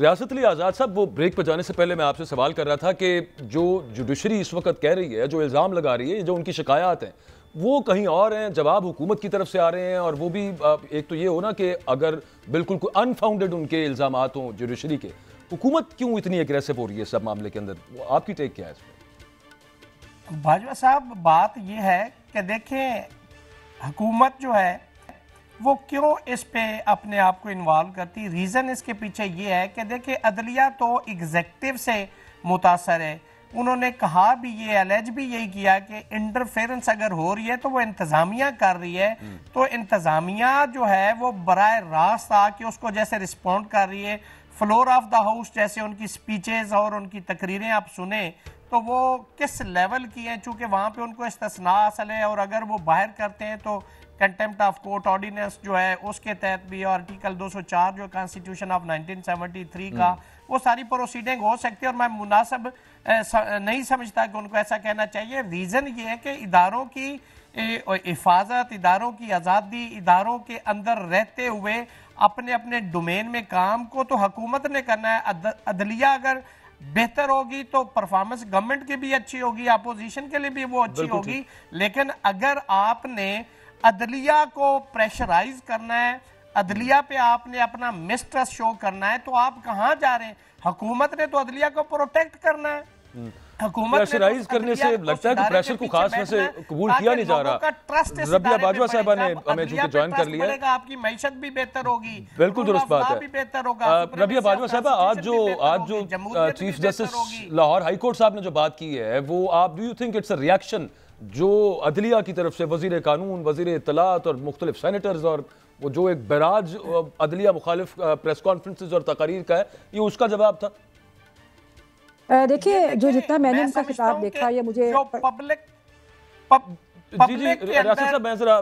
रियासत अली आज़ाद साहब, वो ब्रेक पर जाने से पहले मैं आपसे सवाल कर रहा था कि जो जुडिशरी इस वक्त कह रही है, जो इल्ज़ाम लगा रही है, जो उनकी शिकायत हैं वो कहीं और हैं, जवाब हुकूमत की तरफ से आ रहे हैं, और वो भी एक तो ये हो ना कि अगर बिल्कुल कोई अनफाउंडेड उनके इल्ज़ामात हों जुडिशरी के, हुकूमत क्यों इतनी एग्रेसिव हो रही है सब मामले के अंदर? आपकी टेक क्या है इसमें? भाजपा साहब, बात यह है कि देखें, हुकूमत जो है वो क्यों इस पे अपने आप को इन्वॉल्व करती। रीज़न इसके पीछे ये है कि देखिए, अदलिया तो एग्जेक्टिव से मुतासर है। उन्होंने कहा भी, ये एलेज भी यही किया कि इंटरफेरेंस अगर हो रही है तो वो इंतज़ामिया कर रही है, तो इंतज़ामिया जो है वो बराह रास्त आके उसको जैसे रिस्पॉन्ड कर रही है। फ्लोर ऑफ द हाउस जैसे उनकी स्पीचेस और उनकी तकरीरें आप सुने तो वो किस लेवल की हैं, चूंकि वहाँ पे उनको इस्तिस्ना हासिल है, और अगर वो बाहर करते हैं तो कंटेम्प्ट ऑफ कोर्ट ऑर्डिनेंस जो है उसके तहत भी, और आर्टिकल 204 जो कॉन्स्टिट्यूशन ऑफ 1973 का, वो सारी प्रोसीडिंग हो सकती है। और मैं मुनासिब नहीं समझता कि उनको ऐसा कहना चाहिए। रीज़न ये है कि इदारों की हिफाजत, इदारों की आज़ादी, इदारों के अंदर रहते हुए अपने अपने डोमेन में काम को तो हुकूमत ने करना है। अदलिया अगर बेहतर होगी तो परफॉर्मेंस गवर्नमेंट की भी अच्छी होगी, अपोजिशन के लिए भी वो अच्छी होगी। लेकिन अगर आपने अदलिया को प्रेशराइज करना है, अदलिया पे आपने अपना मिसट्रस्ट शो करना है, तो आप कहाँ जा रहे हैं? हुकूमत ने तो अदलिया को प्रोटेक्ट करना है। प्रेशराइज करने से लगता है कि प्रेशर को खास में से कबूल किया नहीं जा रहा। रबिया बाजवा साहबा ने हमें चूंकि ज्वाइन कर लिया है, आपकी मैशत भी बेहतर होगी, बिल्कुल दुरुस्त बात है। रबिया बाजवा साहबा, आज जो chief justice Lahore high court साहब ने जो बात की है, वो आप do you think it's a reaction जो अदलिया की तरफ से वजीर कानून, वजीर इत्तलात और मुख्तलिफ सेनेटर्स और वो जो एक बराज अदलिया मुखालिफ प्रेस कॉन्फ्रेंसेज और तकारीर का है, ये उसका जवाब था? देखिए, जो जितना मैंने उनका खिताब देखा, ये मुझे पब्लिक जी रियासत साहब, मैं जरा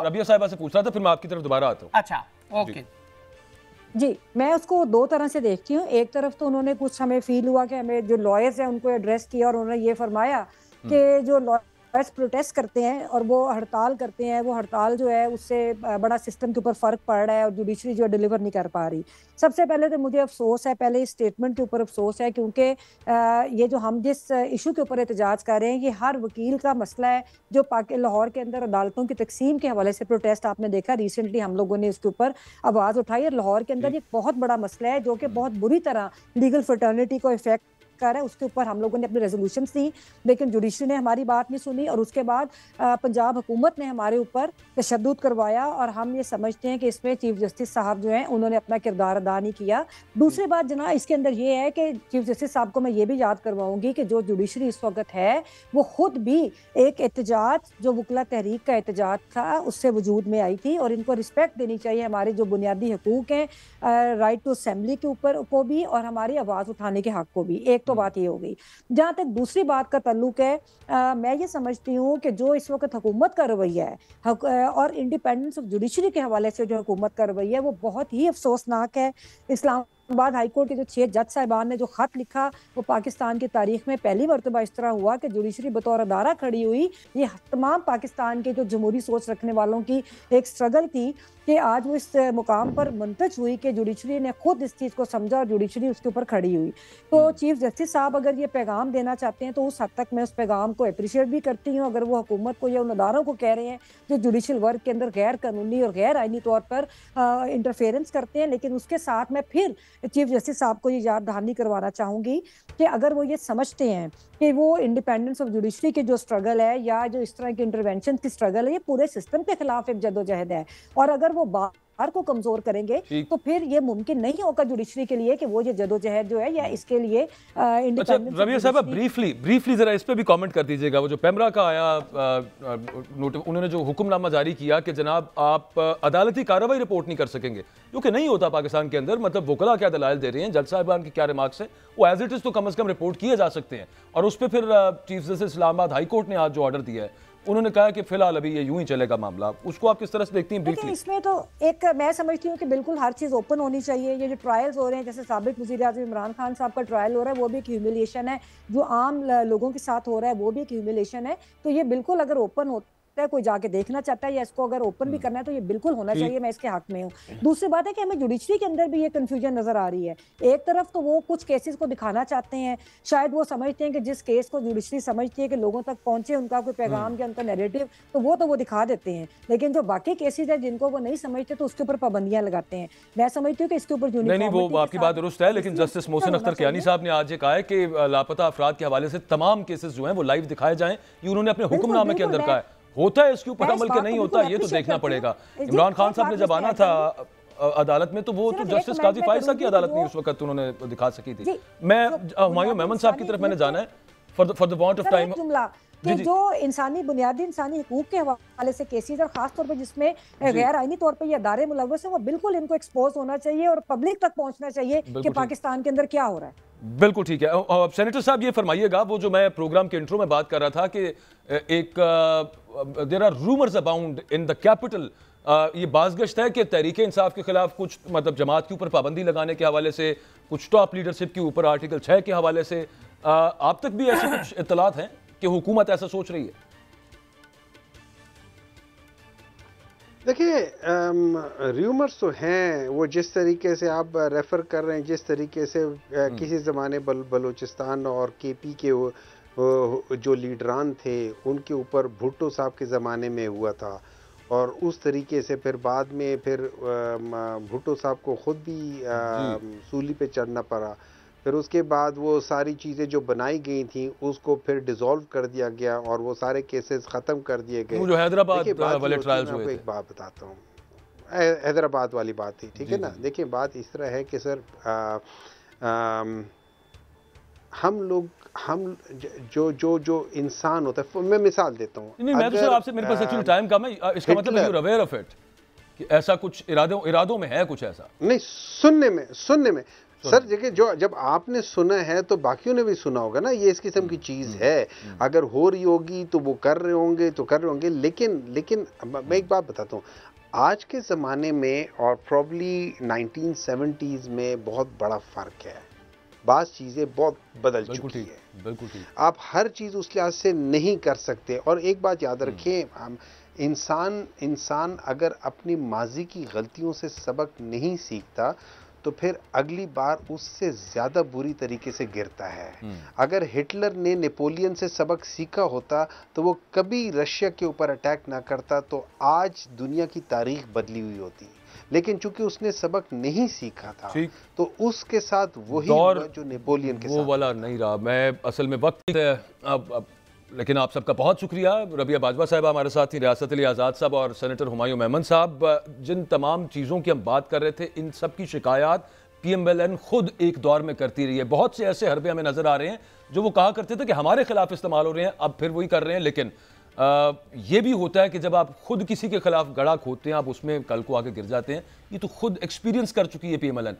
रबिया साहिबा से पूछ रहा था, फिर मैं आपकी तरफ दोबारा आता हूँ। अच्छा, ओके जी, मैं उसको दो तरह से देखती हूँ। एक तरफ तो उन्होंने कुछ, हमें फील हुआ कि हमें जो लॉयर्स हैं उनको एड्रेस किया, और उन्होंने ये फरमाया कि जो लॉयर्स प्रोटेस्ट करते हैं और वो हड़ताल करते हैं, वो हड़ताल जो है उससे बड़ा सिस्टम के ऊपर फर्क पड़ रहा है और जुडिशरी जो डिलीवर नहीं कर पा रही। सबसे पहले तो मुझे अफसोस है, पहले इस स्टेटमेंट के ऊपर अफसोस है, क्योंकि ये जो हम जिस इशू के ऊपर एहतजाज कर रहे हैं, ये हर वकील का मसला है जो लाहौर के अंदर अदालतों की तकसीम के हवाले से प्रोटेस्ट आपने देखा रिसेंटली, हम लोगों ने इसके ऊपर आवाज़ उठाई। और लाहौर के अंदर एक बहुत बड़ा मसला है जो कि बहुत बुरी तरह लीगल फ्रेटर्निटी को इफेक्ट कर है। उसके ऊपर हम लोगों ने अपनी रेजोल्यूशन दी, लेकिन जुडिशरी ने हमारी बात नहीं सुनी, और उसके बाद पंजाब हुकूमत ने हमारे ऊपर तशद्दुद करवाया, और हम ये समझते हैं कि इसमें चीफ जस्टिस साहब जो हैं उन्होंने अपना किरदार अदा नहीं किया। दूसरी बात जना इसके अंदर ये है कि चीफ जस्टिस साहब को मैं ये भी याद करवाऊंगी कि जो जुडिशरी इस वक्त है वो खुद भी एक एहतजाज, जो वकला तहरीक का एहतजाज था, उससे वजूद में आई थी, और इनको रिस्पेक्ट देनी चाहिए हमारे जो बुनियादी हकूक हैं, राइट टू असेंबली के ऊपर को भी, और हमारी आवाज़ उठाने के हक को भी। एक तो बात ये हो गई। जहां तक दूसरी बात का ताल्लुक है, मैं ये समझती हूँ कि जो इस वक्त हुकूमत का रवैया है और इंडिपेंडेंस ऑफ जुडिशरी के हवाले से जो हुकूमत का रवैया है, वो बहुत ही अफसोसनाक है। इस्लामाबाद हाई कोर्ट के जो 6 जज साहिबान ने जो खत लिखा, वो पाकिस्तान की तारीख में पहली मरतबा इस तरह हुआ कि जुडिशरी बतौर अदारा खड़ी हुई। ये तमाम पाकिस्तान के जो जमहूरी सोच रखने वालों की एक स्ट्रगल थी कि आज वो इस मुकाम पर मुंतज हुई कि जुडिशरी ने खुद इस चीज़ को समझा और जुडिशरी उसके ऊपर खड़ी हुई। तो चीफ जस्टिस साहब अगर ये पैगाम देना चाहते हैं तो उस हद तक मैं उस पैगाम को अप्रिशिएट भी करती हूँ। अगर वो हुकूमत को या उन अदारों को कह रहे हैं जो जुडिशल वर्क के अंदर गैर कानूनी और गैर आइनी तौर पर इंटरफेरेंस करते हैं, लेकिन उसके साथ मैं फिर चीफ जस्टिस साहब को ये याद दहानी करवाना चाहूँगी कि अगर वो ये समझते हैं कि वो इंडिपेंडेंस ऑफ जुडिशरी की जो स्ट्रगल है या जो इस तरह की इंटरवेंशन की स्ट्रगल है, ये पूरे सिस्टम के खिलाफ एक जद्दोजहद है, और अगर वो बार को कमजोर करेंगे तो फिर ये मुमकिन नहीं होगा जुडिशरी के लिए कि वो ये जद्दोजहद जो है या इसके लिए इंडिपेंडेंस। रबिया साहब, ब्रीफली जरा इस पे भी कमेंट कर दीजिएगा। वो जो पेमरा का आया उन्होंने जो हुक्मनामा जारी किया कि जनाब आप अदालती कार्रवाई रिपोर्ट नहीं कर सकेंगे, जो कि नहीं होता पाकिस्तान के अंदर। मतलब वकला क्या दलाइल दे रहे हैं, जज साहिबान के क्या रिमार्क्स हैं, वो एज इट इज तो कम से कम रिपोर्ट किए जा सकते हैं। और उस पर फिर chief justice Islamabad high court ने आज जो ऑर्डर दिया है, उन्होंने कहा कि फिलहाल अभी ये यूं ही चलेगा मामला। उसको आप किस तरह से देखती हैं ब्रीफली? इसमें तो एक मैं समझती हूँ कि बिल्कुल हर चीज़ ओपन होनी चाहिए। ये जो ट्रायल्स हो रहे हैं, जैसे साबिक वज़ीर आज़म इमरान खान साहब का ट्रायल हो रहा है, वो भी एक ह्यूमिलिएशन है। जो आम लोगों के साथ हो रहा है वो भी एक ह्यूमिलिएशन है। तो ये बिल्कुल अगर ओपन हो लगता है कोई जाके देखना चाहता है या इसको अगर ओपन भी करना है तो ये बिल्कुल होना चाहिए, मैं इसके हक में हूँ। दूसरी बात है कि हमें जुडिशरी के अंदर भी ये कंफ्यूजन नजर आ रही है। एक तरफ तो वो कुछ केसेस को दिखाना चाहते हैं, शायद वो समझते हैं कि जिस केस को जुडिशरी समझती है कि लोगों तक पहुंचे, उनका कोई पैगाम या उनका नैरेटिव, तो वो दिखा देते हैं, लेकिन जो बाकी केसेस है जिनको वो नहीं समझते तो उसके ऊपर पाबंदियां लगाते हैं। मैं समझती हूँ कि इसके ऊपर नहीं, वो आपकी बात दुरुस्त है, लेकिन जस्टिस मोहसिन अख्तर कियानी साहब ने आज ये कहा है कि लापता अफराद के हवाले से तमाम केसेस जो हैं वो लाइव दिखाए जाएं। ये उन्होंने अपने हुक्मनामे के अंदर कहा है। होता है इसके ऊपर अमल के नहीं होता, ये तो देखना पड़ेगा। इमरान खान साहब ने जब आना था अदालत में तो वो तो जस्टिस काजी फायसा की अदालत में उस वक्त उन्होंने दिखा सकी थी। मैं हुमायूं मेमन साहब की तरफ मैंने जाना है for the want of time कि जो बुनियादी इंसानी हकूक के हवाले से केसेस और खास तौर पर जिसमें गैर आईनी तौर पर ये अदारे मुलव्वस हैं, वो बिल्कुल इनको एक्सपोज होना चाहिए और पब्लिक तक पहुंचना चाहिए कि पाकिस्तान के अंदर क्या हो रहा है। बिल्कुल ठीक है। सेनेटर साहब ये फरमाइएगा, वो जो मैं प्रोग्राम के इंट्रो में बात कर रहा था कि एक there are rumours abound in the capital, ये बाज़गश्त है कि तहरीक इंसाफ के खिलाफ कुछ मतलब जमात के ऊपर पाबंदी लगाने के हवाले से, कुछ टॉप लीडरशिप के ऊपर आर्टिकल 6 के हवाले से, आप तक भी ऐसे कुछ इत्तलात हैं कि हुकूमत ऐसा सोच रही है? देखिए, र्यूमर्स तो हैं, वो जिस तरीके से आप रेफर कर रहे हैं, जिस तरीके से किसी ज़माने बलूचिस्तान और केपी के जो लीडरान थे उनके ऊपर भुट्टो साहब के ज़माने में हुआ था, और उस तरीके से फिर बाद में फिर भुट्टो साहब को ख़ुद भी सूली पे चढ़ना पड़ा। फिर उसके बाद वो सारी चीज़ें जो बनाई गई थी उसको फिर डिसॉल्व कर दिया गया और वो सारे केसेस ख़त्म कर दिए गए। जो हैदराबाद वाले ट्रायल्स हुए थे, एक बात बताता हूँ, हैदराबाद वाली बात थी, ठीक है ना। देखिए, बात इस तरह है कि सर हम जो इंसान होता है, मैं मिसाल देता हूँ। नहीं, मैं तो सर आपसे, मेरे पास एक्चुअली टाइम कम है, इसका मतलब you are aware of it कि ऐसा कुछ इरादों में है कुछ ऐसा? नहीं, सुनने में सर, देखिए, जब आपने सुना है तो बाकियों ने भी सुना होगा ना, ये इस किस्म की चीज़ है। अगर हो रही होगी तो वो कर रहे होंगे, लेकिन मैं एक बात बताता हूँ, आज के ज़माने में और प्रॉब्ली 1970s में बहुत बड़ा फ़र्क है। बात चीज़ें बहुत बदल चुकी है। बिल्कुल ठीक। आप हर चीज़ उस लिहाज से नहीं कर सकते। और एक बात याद रखें, इंसान अगर अपनी माजी की गलतियों से सबक नहीं सीखता तो फिर अगली बार उससे ज़्यादा बुरी तरीके से गिरता है। अगर हिटलर ने नेपोलियन से सबक सीखा होता तो वो कभी रशिया के ऊपर अटैक ना करता, तो आज दुनिया की तारीख बदली हुई होती। लेकिन चूंकि उसने सबक नहीं सीखा था तो उसके साथ वही हुआ जो नेपोलियन के साथ वाला नहीं रहा। मैं असल में वक्त अब लेकिन आप सबका बहुत शुक्रिया। रबिया बाजवा साहब हमारे साथ थी, रियासत अली आज़ाद साहब और सेनेटर हुमायूं मेमन साहब। जिन तमाम चीज़ों की हम बात कर रहे थे, इन सब की शिकायत PMLN खुद एक दौर में करती रही है। बहुत से ऐसे हरबे हमें नज़र आ रहे हैं जो वो कहा करते थे कि हमारे खिलाफ इस्तेमाल हो रहे हैं, अब फिर वही कर रहे हैं। लेकिन ये भी होता है कि जब आप खुद किसी के खिलाफ गड़ा खोदते हैं, आप उसमें कल को आके गिर जाते हैं। ये तो खुद एक्सपीरियंस कर चुकी है PMLN।